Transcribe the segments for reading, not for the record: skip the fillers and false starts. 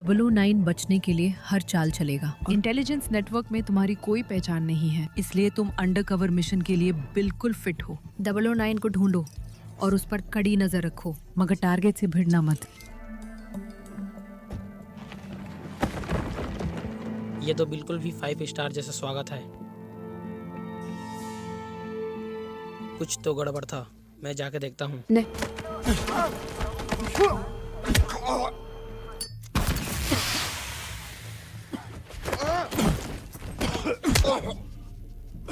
009 बचने के लिए हर चाल चलेगा। इंटेलिजेंस नेटवर्क में तुम्हारी कोई पहचान नहीं है, इसलिए तुम अंडरकवर मिशन के लिए बिल्कुल फिट हो। 009 को ढूंढो और उस पर कड़ी नजर रखो, मगर टारगेट से भिड़ना मत। ये तो बिल्कुल भी 5 स्टार जैसा स्वागत है। कुछ तो गड़बड़ था, मैं जाके देखता हूँ।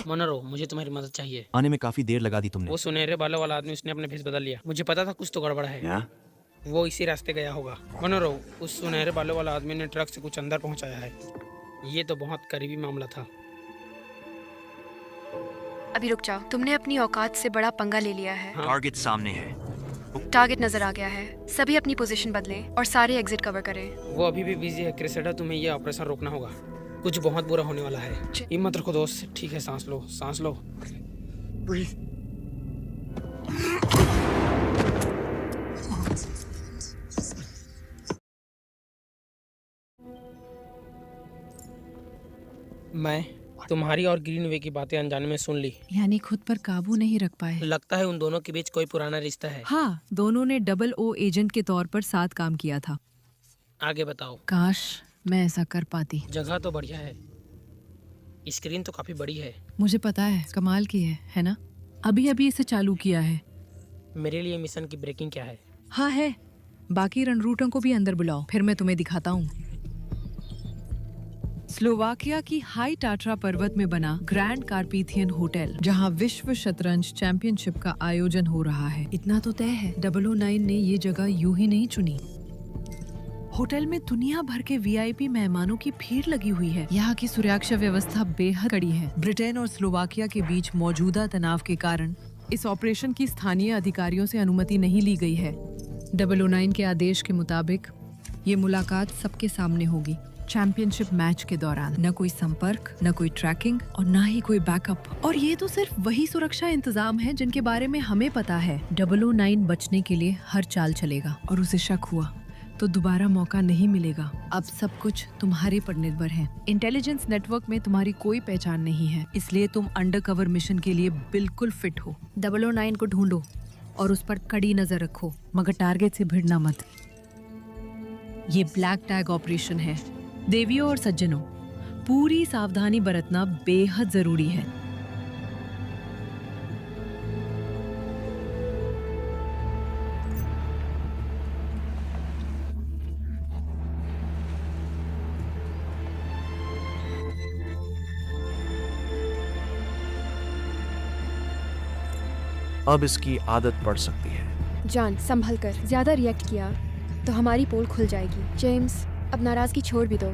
मोनरो, मुझे तुम्हारी मदद चाहिए। आने में काफी देर लगा दी तुमने। वो सुनहरे बालों वाला आदमी, उसने अपने भेष बदल लिया। मुझे पता था कुछ तो गड़बड़ है। वो इसी रास्ते गया होगा। मोनरो, उस सुनहरे बालों वाला आदमी ने ट्रक से कुछ अंदर पहुंचाया है। ये तो बहुत करीबी मामला था। अभी रुक जाओ, तुमने अपनी औकात से बड़ा पंगा ले लिया है। टारगेट सामने है। टारगेट नजर आ गया है। सभी अपनी पोजीशन बदलें और सारे एग्जिट कवर करें। वो अभी भी बिजी है। क्रिसेडा, तुम्हें ये ऑपरेशन रोकना होगा। कुछ बहुत बुरा होने वाला है। हिम्मत रखो दोस्त। ठीक है, सांस लो, सांस लो। मैं तुम्हारी और ग्रीनवे की बातें अनजाने में सुन ली। यानी खुद पर काबू नहीं रख पाए। लगता है उन दोनों के बीच कोई पुराना रिश्ता है। हाँ, दोनों ने 00 एजेंट के तौर पर साथ काम किया था। आगे बताओ। काश मैं ऐसा कर पाती। जगह तो बढ़िया है, स्क्रीन तो काफी बड़ी है। मुझे पता है, कमाल की है ना? अभी अभी इसे चालू किया है। मेरे लिए मिशन की ब्रेकिंग क्या है? हाँ है। बाकी रणरूटों को भी अंदर बुलाओ, फिर मैं तुम्हें दिखाता हूँ। स्लोवाकिया की हाई टाट्रा पर्वत में बना ग्रैंड कार्पेथियन होटल, जहाँ विश्व शतरंज चैंपियनशिप का आयोजन हो रहा है। इतना तो तय है, 009 ने ये जगह यूं ही नहीं चुनी। होटल में दुनिया भर के वीआईपी मेहमानों की भीड़ लगी हुई है। यहाँ की सुरक्षा व्यवस्था बेहद कड़ी है। ब्रिटेन और स्लोवाकिया के बीच मौजूदा तनाव के कारण इस ऑपरेशन की स्थानीय अधिकारियों से अनुमति नहीं ली गई है। 009 के आदेश के मुताबिक ये मुलाकात सबके सामने होगी। चैंपियनशिप मैच के दौरान न कोई संपर्क, न कोई ट्रैकिंग और न ही कोई बैकअप। और ये तो सिर्फ वही सुरक्षा इंतजाम है जिनके बारे में हमें पता है। 009 बचने के लिए हर चाल चलेगा। और उसे शक हुआ तो दोबारा मौका नहीं मिलेगा। अब सब कुछ तुम्हारे पर निर्भर है। इंटेलिजेंस नेटवर्क में तुम्हारी कोई पहचान नहीं है, इसलिए तुम अंडरकवर मिशन के लिए बिल्कुल फिट हो। 009 को ढूंढो और उस पर कड़ी नजर रखो, मगर टारगेट से भिड़ना मत। ये ब्लैक टैग ऑपरेशन है। देवियों और सज्जनों, पूरी सावधानी बरतना बेहद जरूरी है। अब इसकी आदत पड़ सकती है। जान, संभल कर। ज्यादा रिएक्ट किया तो हमारी पोल खुल जाएगी। जेम्स, अब नाराजगी छोड़ भी दो।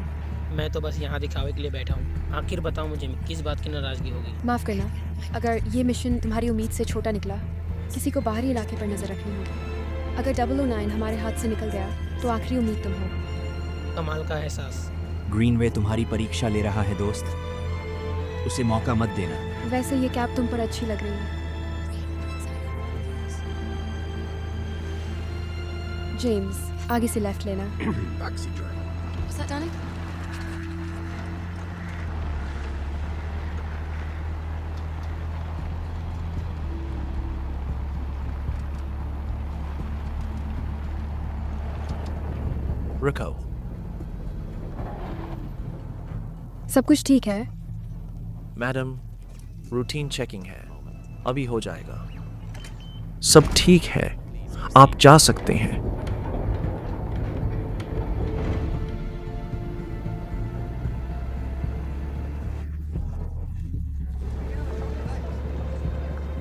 मैं तो बस यहाँ दिखावे के लिए बैठा हूँ। आखिर बताओ मुझे, किस बात की नाराजगी होगी? माफ करना, अगर ये मिशन तुम्हारी उम्मीद से छोटा निकला, किसी को बाहरी इलाके पर नजर रखनी होगी। अगर 009 हमारे हाथ से निकल गया तो आखिरी उम्मीद तुम हो। कमाल का एहसास। ग्रीनवे तुम्हारी परीक्षा ले रहा है दोस्त, उसे मौका मत देना। वैसे ये कैप तुम पर अच्छी लग रही है। जेम्स, आगे से लेफ्ट लेना। What's that, darling? रुको। सब कुछ ठीक है? मैडम, रूटीन चेकिंग है, अभी हो जाएगा। सब ठीक है, आप जा सकते हैं।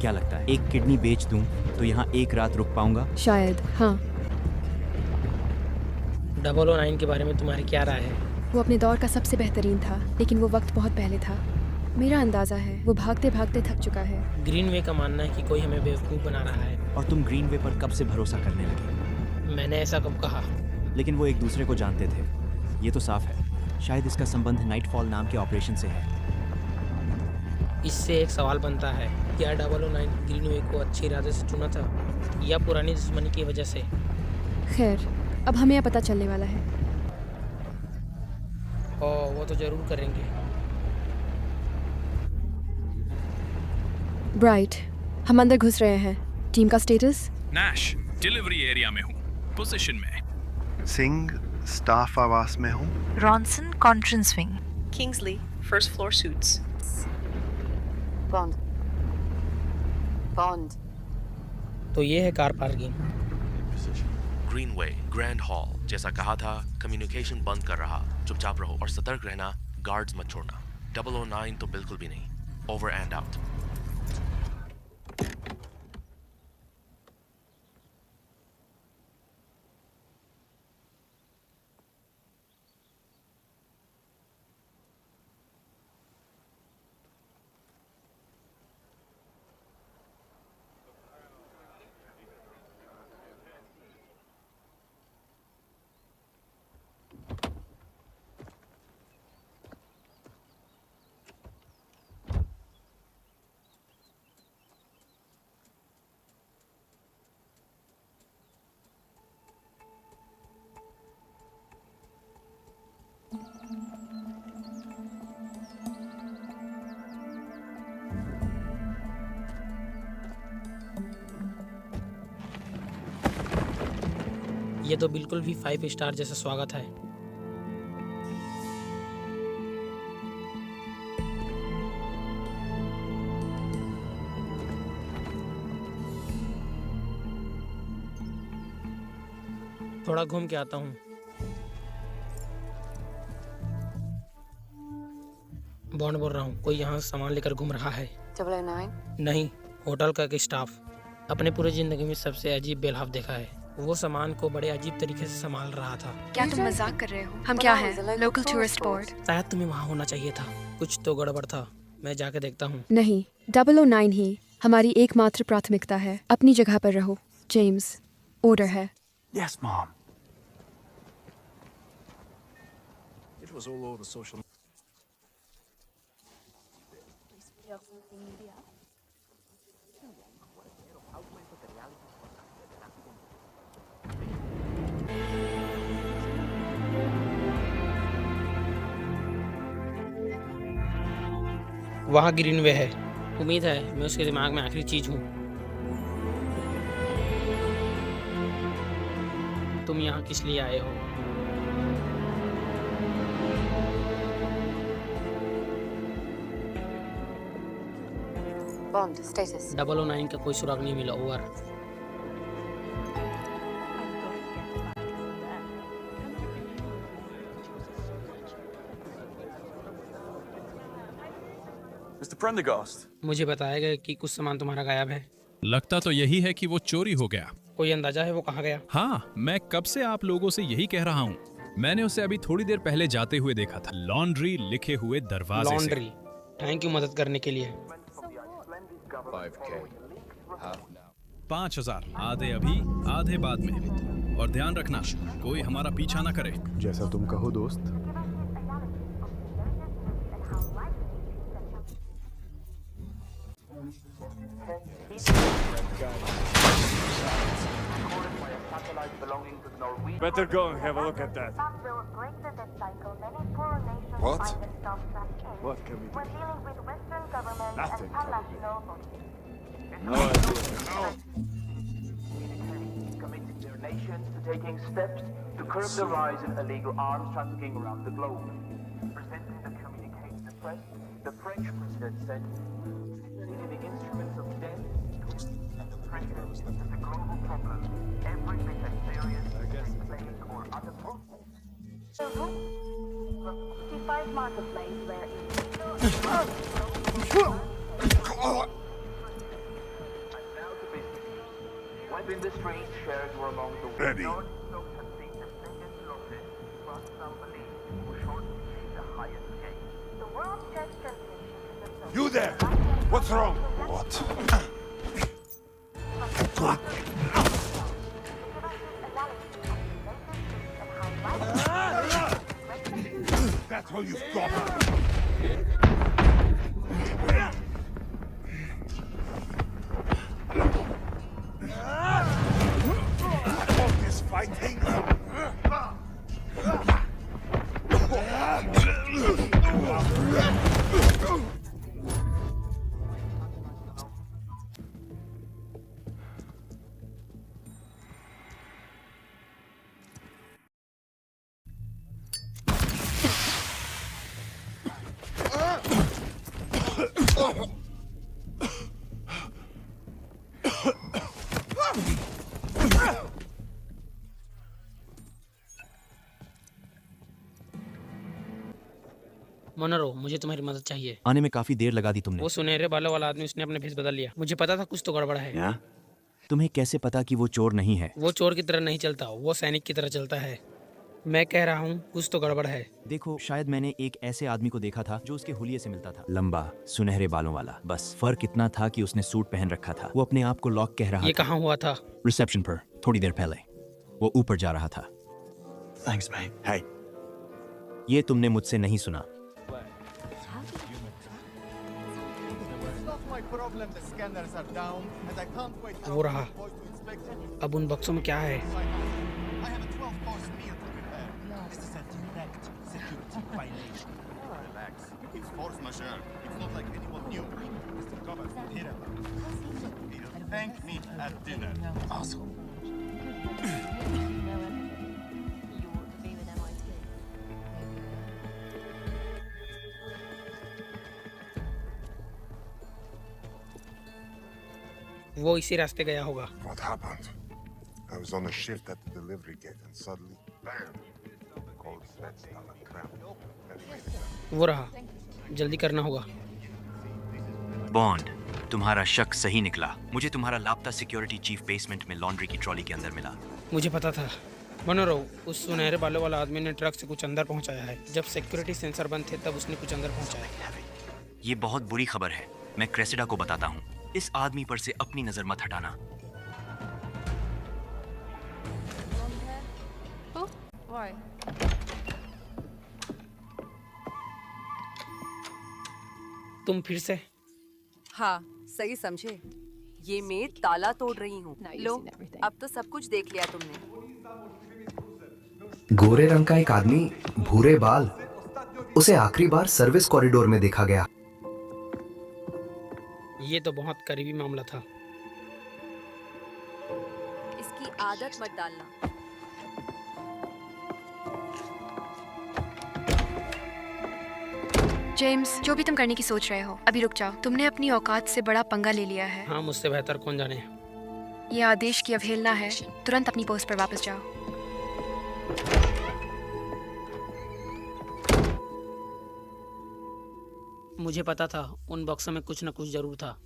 क्या लगता है, एक किडनी बेच दूं तो यहाँ एक रात रुक पाऊंगा? शायद, हाँ। 009 के बारे में तुम्हारी क्या राय है? वो अपने दौर का सबसे बेहतरीन था, लेकिन वो वक्त बहुत पहले था। मेरा अंदाजा है वो भागते भागते थक चुका है। ग्रीनवे का मानना है कि कोई हमें बेवकूफ़ बना रहा है। और तुम ग्रीनवे पर कब से भरोसा करने लगे? मैंने ऐसा कब कहा? लेकिन वो एक दूसरे को जानते थे, ये तो साफ है। शायद इसका संबंध नाइटफॉल नाम के ऑपरेशन से है। इससे एक सवाल बनता है, क्या 009 ग्रीनवे को अच्छे इरादे से चुना था या पुरानी दुश्मनी की वजह से? खैर, अब हमें यह पता चलने वाला है। और वो तो जरूर करेंगे। ब्राइट, हम अंदर घुस रहे हैं। टीम का स्टेटस? नैश, डिलीवरी एरिया में हूँ, पोजीशन में। सिंह, स्टाफ आवास में हूँ। Ronson, conference wing. Kingsley, first floor suites. Bond. Bond. तो ये है car parking. Greenway, grand hall. जैसा कहा था, कम्युनिकेशन बंद कर रहा। चुपचाप रहो और सतर्क रहना, गार्ड्स मत छोड़ना। 009 तो बिल्कुल भी नहीं। Over and out. ये तो बिल्कुल भी 5 स्टार जैसा स्वागत है। थोड़ा घूम के आता हूँ। बॉन्ड बोल रहा हूँ, कोई यहाँ सामान लेकर घूम रहा है? 009? नहीं, होटल का एक स्टाफ। अपने पूरे जिंदगी में सबसे अजीब बेलहाव देखा है। वो सामान को बड़े अजीब तरीके से संभाल रहा था। क्या तुम मजाक कर रहे हो? हम क्या हैं? Local tourist board? शायद तुम्हें वहाँ होना चाहिए था। कुछ तो गड़बड़ था। मैं जाके देखता हूँ। नहीं, 009 ही हमारी एकमात्र प्राथमिकता है। अपनी जगह पर रहो। जेम्स, ऑर्डर है। Yes, Mom. It was all over social. वहाँ ग्रीनवे है। उम्मीद है मैं उसके दिमाग में आखिरी चीज हूँ। तुम यहाँ किस लिए आए हो? Bond, status. 009 का कोई सुराग नहीं मिला। ओवर। Mr. Prendergast. मुझे बताया गया कि कुछ सामान तुम्हारा गायब है। लगता तो यही है कि वो चोरी हो गया। कोई अंदाजा है वो कहाँ गया? हाँ, मैं कब से आप लोगों से यही कह रहा हूँ। मैंने उसे अभी थोड़ी देर पहले जाते हुए देखा था, लॉन्ड्री लिखे हुए दरवाजे से। लॉन्ड्री। थैंक यू मदद करने के लिए। 5,000, आधे अभी आधे बाद में। और ध्यान रखना, कोई हमारा पीछा ना करे। जैसा तुम कहो दोस्त। Better go and have a look at that. What? What can we do? Nothing, probably. No idea. No. Committing their nations to taking steps to curb the rise in illegal arms trafficking around the globe. Presenting the communique to the press, the French president said, "The instruments of death and the pressure is a global problem. Every bit as serious as plague or other problems." From 55 marketplace where Web Industries shares were among the Ready. non-stocks have seen the biggest losses, but some believe will shortly see the highest gain. The World Chess Championship is You there! What's wrong? What? That's all you've got. All this fighting. मोनोरो, मुझे तुम्हारी मदद चाहिए। आने में काफी देर लगा दी तुमने। वो सुनहरे बालों वाला आदमी, उसने अपने भेष बदल लिया। मुझे पता था कुछ तो गड़बड़ है। तुम्हें कैसे पता कि वो चोर नहीं है? वो चोर की तरह नहीं चलता, वो सैनिक की तरह चलता है। मैं कह रहा हूँ कुछ तो गड़बड़ है। देखो, शायद मैंने एक ऐसे आदमी को देखा था जो उसके हुलिये से मिलता था, लंबा सुनहरे बालों वाला। बस फर्क इतना था कि उसने सूट पहन रखा था। वो अपने आप को लॉक कह रहा था। ये कहाँ हुआ था? रिसेप्शन पर, थोड़ी देर पहले। वो ऊपर जा रहा था। Thanks, mate. Hey. ये तुमने मुझसे नहीं सुना। वो रहा। अब उन बक्सों में क्या है? Thank me at dinner. Asshole. वो इसी रास्ते गया होगा। What happened? I was on a shift at the delivery gate and suddenly, bam! Cold sweat, stomach cramp. वो रहा, जल्दी करना होगा। बॉन्ड, तुम्हारा शक सही निकला। मुझे तुम्हारा लापता सिक्योरिटी चीफ बेसमेंट में लॉन्ड्री की ट्रॉली के अंदर मिला। मुझे पता था। मोनोरो, उस सुनहरे बालों वाला आदमी ने ट्रक से कुछ अंदर पहुंचाया है। जब सिक्योरिटी सेंसर बंद थे तब उसने कुछ अंदर पहुंचाया। ये बहुत बुरी खबर है। मैं क्रेसिडा को बताता हूँ। इस आदमी पर से अपनी नजर मत हटाना। तुम फिर से? हाँ, सही समझे। ये मैं ताला तोड़ रही हूँ। लो, अब तो सब कुछ देख लिया तुमने। गोरे रंग का एक आदमी, भूरे बाल, उसे आखिरी बार सर्विस कॉरिडोर में देखा गया। ये तो बहुत करीबी मामला था। इसकी आदत मत डालना। जेम्स, जो भी तुम करने की सोच रहे हो, अभी रुक जाओ। तुमने अपनी औकात से बड़ा पंगा ले लिया है। हाँ, मुझसे बेहतर कौन जाने। ये आदेश की अवहेलना है। तुरंत अपनी पोस्ट पर वापस जाओ। मुझे पता था उन बक्सों में कुछ न कुछ जरूर था।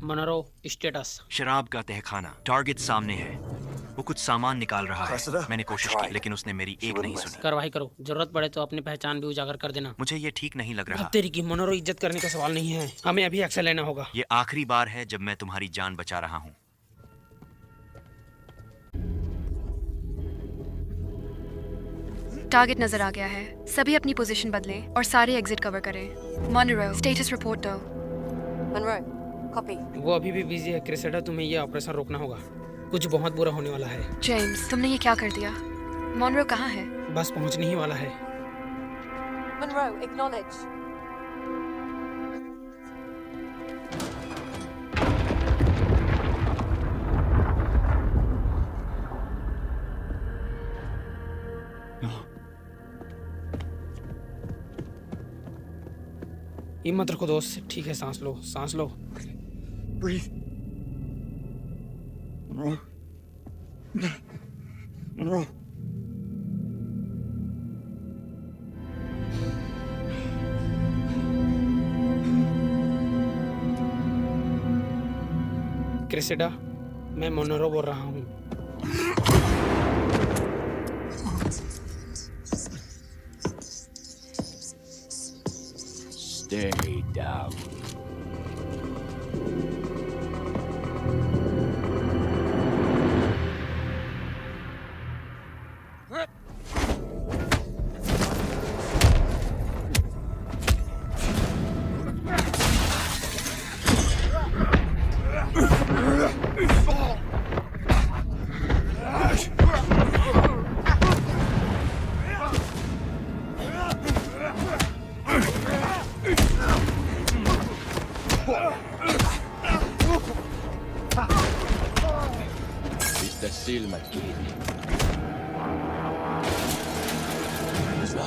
मोनोरो, स्टेटस। शराब का तहखाना, टारगेट सामने है। वो कुछ सामान निकाल रहा है। मैंने कोशिश की लेकिन उसने मेरी एक नहीं सुनी। कार्रवाई करो, जरूरत पड़े तो अपनी पहचान भी उजागर कर देना। मुझे ये ठीक नहीं लग रहा। तेरी की मोनोरो, इज्जत करने का सवाल नहीं है। हमें अभी एक्शन लेना होगा। ये आखिरी बार है जब मैं तुम्हारी जान बचा रहा हूँ। टारगेट नजर आ गया है। सभी अपनी पोजीशन बदलें और सारे एग्जिट कवर करें। मोनरो, स्टेटस रिपोर्ट दो। Monroe, copy. वो अभी भी बिजी है। क्रेसेडा, तुम्हें ये ऑपरेशन रोकना होगा। कुछ बहुत बुरा होने वाला है। जेम्स, तुमने ये क्या कर दिया? मोनरो कहाँ है? बस पहुंचने ही वाला है। Monroe, acknowledge. हिम्मत रखो दोस्त, ठीक है। सांस लो, सांस लो। Breathe. Monroe. Monroe. क्रेसेडा, मैं मोनोरो बोल रहा हूँ। Stay down. Silmät kiinni. Hyvä.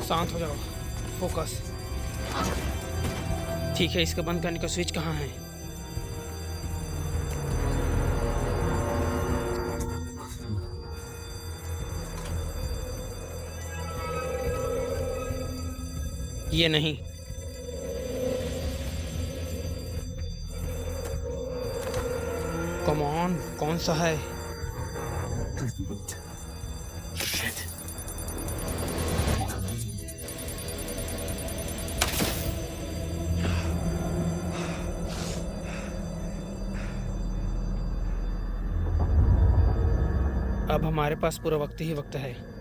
शांत हो जाओ, फोकस। ठीक है, इसको बंद करने का स्विच कहाँ है? ये नहीं। कम ऑन, कौन सा है? अब हमारे पास पूरा वक्त ही वक्त है।